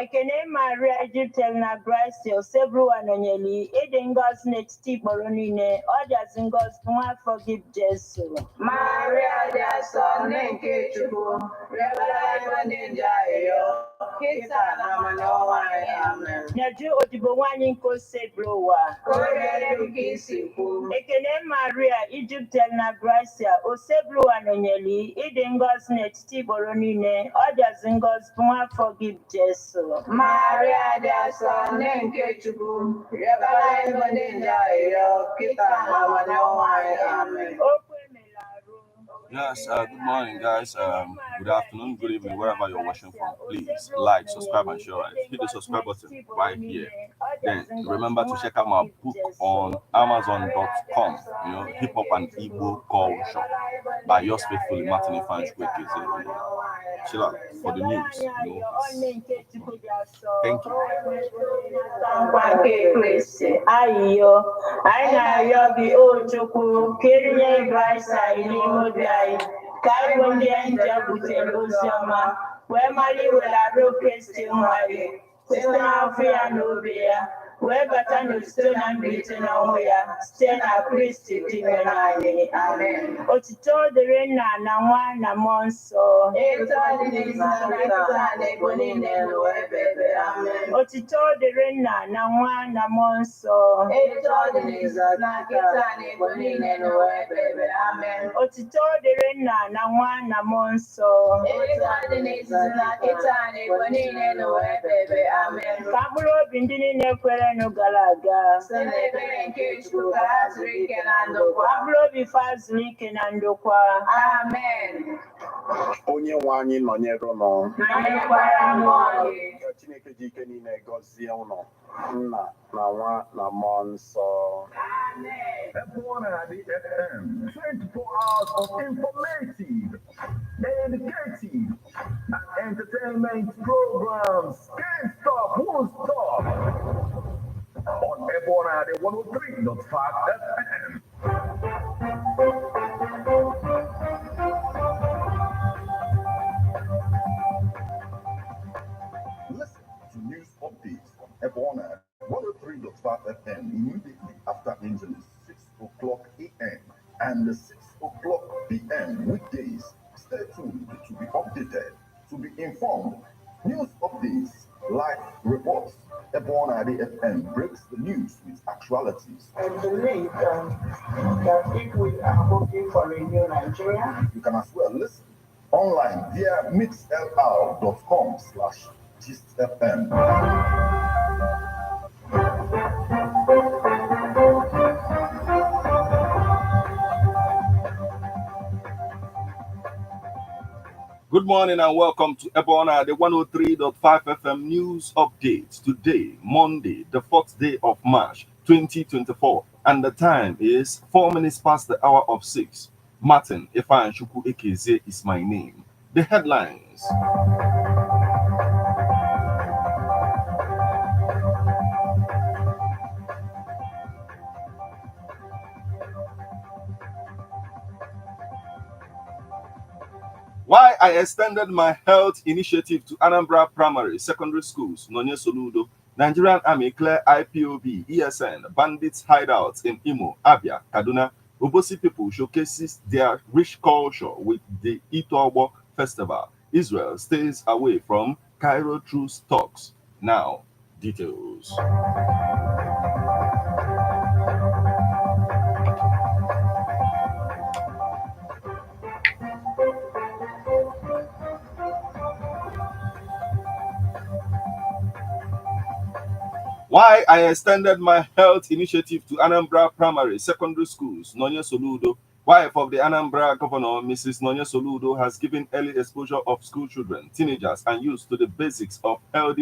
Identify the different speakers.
Speaker 1: Ekene Maria Egyptel na Brazil, Sebru Anonyeli, Edengos next Boronine, Others in God's one forgive Jesu.
Speaker 2: Maria dia son nenke chuku, rebala ninja yo, kita na manoa amen.
Speaker 1: Naju Odibo Waninko Sebrowa. Ekene Maria Egyptel na Brazil, O Sebru Anonyeli, Edengos next Boronine, Others in God's one forgive Jesu.
Speaker 2: Maria dia son nenke chuku, rebala ninja yo, kita na manoa amen.
Speaker 3: Yes, good morning, guys. Good afternoon, good evening, wherever you're watching from. Please like, subscribe, and share. Hit the subscribe button right here. Then remember to check out my book on Amazon.com. You know, Hip Hop and Igbo Culture by yours faithfully, Martin Ifanchukwu. Chill out for the news. You know. Thank you.
Speaker 1: Ayo, I know you'll be Ochoku, Kenya Brisa, Limodia, Kaiwandi and Jabutelosiama, where Mali will have no Christian Mali, Sister Alfia Nobia, where Batano Stone and Beaten Awaya, Stena Christi Timenai, Amen. Otito the Rena, Nawana Monso, Otito the Rena, Nawana Monso, Otito the Rena, Nawana Monso, Kaburo Bindini Nequerano Galaga, Kaburo Bifaz Riken and Dokwa, Amen.
Speaker 4: Onye nwanyi nọnyere ụlọ Chineke ji ike niile gọzie ụlọ nna na nwa na mmụọ nsọ.
Speaker 5: F1 FM, 24 hours of informative, educative, and entertainment programs. Can't stop, won't stop. On F1 103.5 FM. Listen to news updates on F1 103.5 FM immediately after Angeles, 6 o'clock a.m. and 6 o'clock p.m. weekdays. Stay tuned to be updated, to be informed. News updates, live reports. F1 FM breaks the news with actualities.
Speaker 1: And believe that if we are hoping for a new Nigeria,
Speaker 5: You can as well listen online via mixlr.com/GistFM.
Speaker 3: Good morning and welcome to Ebona, the 103.5 FM news update. Today, Monday, the 4th day of March, 2024, and the time is 4 minutes past the hour of 6. Martin Ifanchukwu Ekeze is my name. The headlines. Why I extended my health initiative to Anambra primary, secondary schools, Nonye Soludo, Nigerian Army clear IPOB, ESN, bandits hideouts in Imo, Abia, Kaduna. Obosi people showcases their rich culture with the Ito Ogbo Festival. Israel stays away from Cairo truce talks. Now, details. Why I extended my health initiative to Anambra primary, secondary schools, Nonye Soludo. Wife of the Anambra governor, Mrs. Nonye Soludo, has given early exposure of school children, teenagers, and youth to the basics of healthy